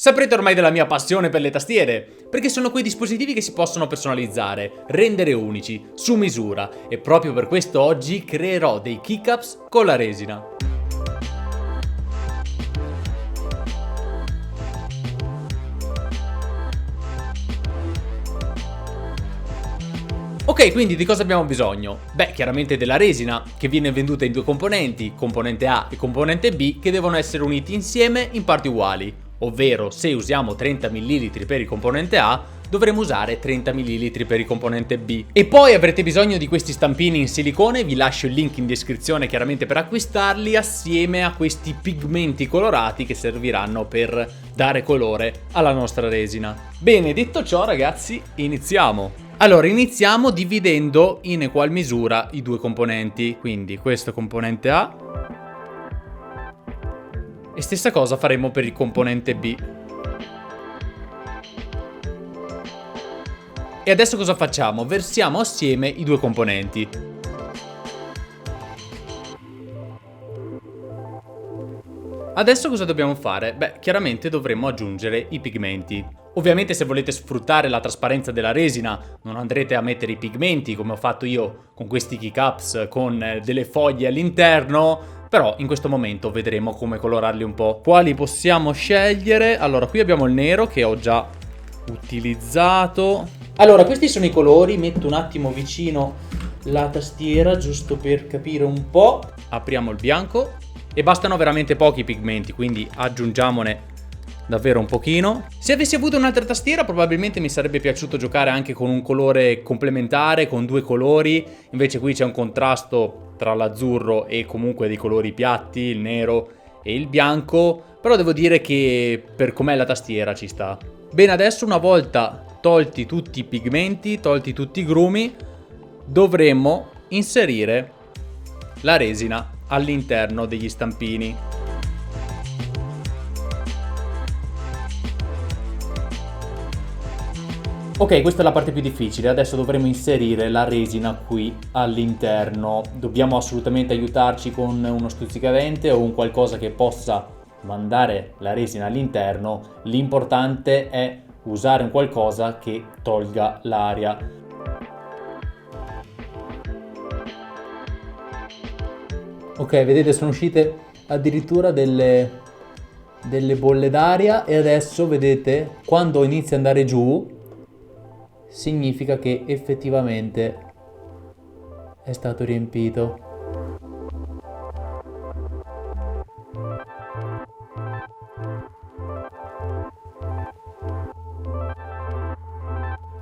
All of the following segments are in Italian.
Saprete ormai della mia passione per le tastiere, perché sono quei dispositivi che si possono personalizzare, rendere unici, su misura, e proprio per questo oggi creerò dei keycaps con la resina. Ok, quindi di cosa abbiamo bisogno? Beh, chiaramente della resina, che viene venduta in due componenti, componente A e componente B, che devono essere uniti insieme in parti uguali. Ovvero, se usiamo 30 ml per il componente A, dovremo usare 30 ml per il componente B. E poi avrete bisogno di questi stampini in silicone, vi lascio il link in descrizione chiaramente per acquistarli, assieme a questi pigmenti colorati che serviranno per dare colore alla nostra resina. Bene, detto ciò ragazzi, iniziamo! Allora, iniziamo dividendo in equal misura i due componenti, quindi questo componente A e stessa cosa faremo per il componente B. E adesso cosa facciamo? Versiamo assieme i due componenti. Adesso cosa dobbiamo fare? Beh, chiaramente dovremo aggiungere i pigmenti. Ovviamente se volete sfruttare la trasparenza della resina non andrete a mettere i pigmenti come ho fatto io con questi keycaps con delle foglie all'interno, però in questo momento vedremo come colorarli un po'. Quali possiamo scegliere? Allora, qui abbiamo il nero che ho già utilizzato. Allora, questi sono i colori, metto un attimo vicino la tastiera giusto per capire un po'. Apriamo il bianco e bastano veramente pochi pigmenti, quindi aggiungiamone davvero un pochino. Se avessi avuto un'altra tastiera probabilmente mi sarebbe piaciuto giocare anche con un colore complementare, con due colori. Invece qui c'è un contrasto tra l'azzurro e comunque dei colori piatti, il nero e il bianco. Però devo dire che per com'è la tastiera ci sta. Bene, adesso una volta tolti tutti i pigmenti, tolti tutti i grumi, dovremmo inserire la resina all'interno degli stampini. Ok, questa è la parte più difficile, adesso dovremo inserire la resina qui all'interno. Dobbiamo assolutamente aiutarci con uno stuzzicadente o un qualcosa che possa mandare la resina all'interno. L'importante è usare un qualcosa che tolga l'aria. Ok, vedete, sono uscite addirittura delle bolle d'aria e adesso vedete quando inizia ad andare giù significa che effettivamente è stato riempito.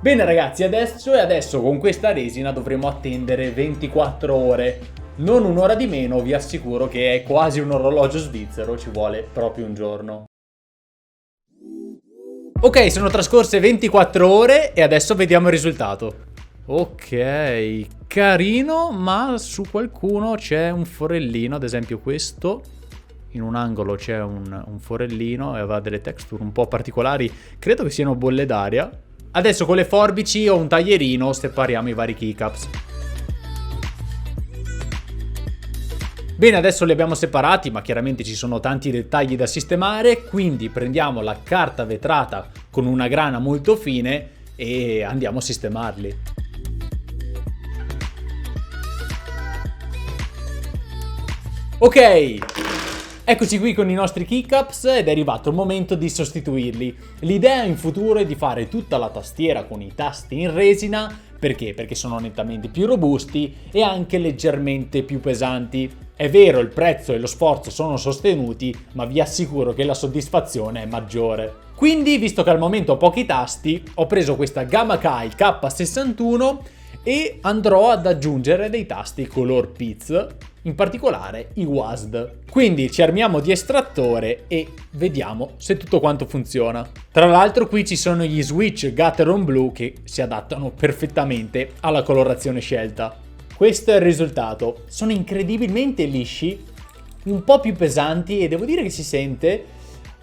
Bene ragazzi, adesso con questa resina dovremo attendere 24 ore. Non un'ora di meno, vi assicuro che è quasi un orologio svizzero, ci vuole proprio un giorno. Ok, sono trascorse 24 ore e adesso vediamo il risultato. Ok, carino, ma su qualcuno c'è un forellino, ad esempio questo. In un angolo c'è un forellino e aveva delle texture un po' particolari, credo che siano bolle d'aria. Adesso con le forbici o un taglierino separiamo i vari keycaps. Bene, adesso li abbiamo separati, ma chiaramente ci sono tanti dettagli da sistemare, quindi prendiamo la carta vetrata con una grana molto fine e andiamo a sistemarli. Ok, eccoci qui con i nostri keycaps ed è arrivato il momento di sostituirli. L'idea in futuro è di fare tutta la tastiera con i tasti in resina. Perché? Perché sono nettamente più robusti e anche leggermente più pesanti. È vero, il prezzo e lo sforzo sono sostenuti, ma vi assicuro che la soddisfazione è maggiore. Quindi, visto che al momento ho pochi tasti, ho preso questa Gamakai K61 e andrò ad aggiungere dei tasti color Piz, in particolare i WASD. Quindi ci armiamo di estrattore e vediamo se tutto quanto funziona. Tra l'altro qui ci sono gli switch Gateron Blue che si adattano perfettamente alla colorazione scelta. Questo è il risultato. Sono incredibilmente lisci, un po' più pesanti e devo dire che si sente.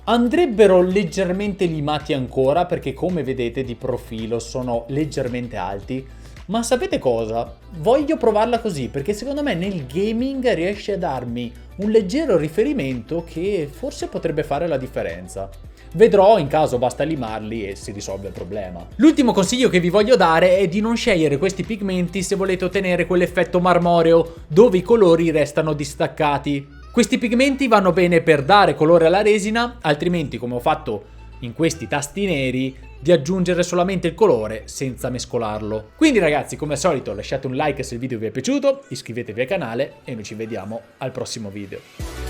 Andrebbero leggermente limati ancora perché come vedete di profilo sono leggermente alti. Ma sapete cosa? Voglio provarla così perché secondo me nel gaming riesce a darmi un leggero riferimento che forse potrebbe fare la differenza. Vedrò, in caso basta limarli e si risolve il problema. L'ultimo consiglio che vi voglio dare è di non scegliere questi pigmenti se volete ottenere quell'effetto marmoreo, dove i colori restano distaccati. Questi pigmenti vanno bene per dare colore alla resina, altrimenti, come ho fatto in questi tasti neri, di aggiungere solamente il colore senza mescolarlo. Quindi ragazzi, come al solito, lasciate un like se il video vi è piaciuto, iscrivetevi al canale e noi ci vediamo al prossimo video.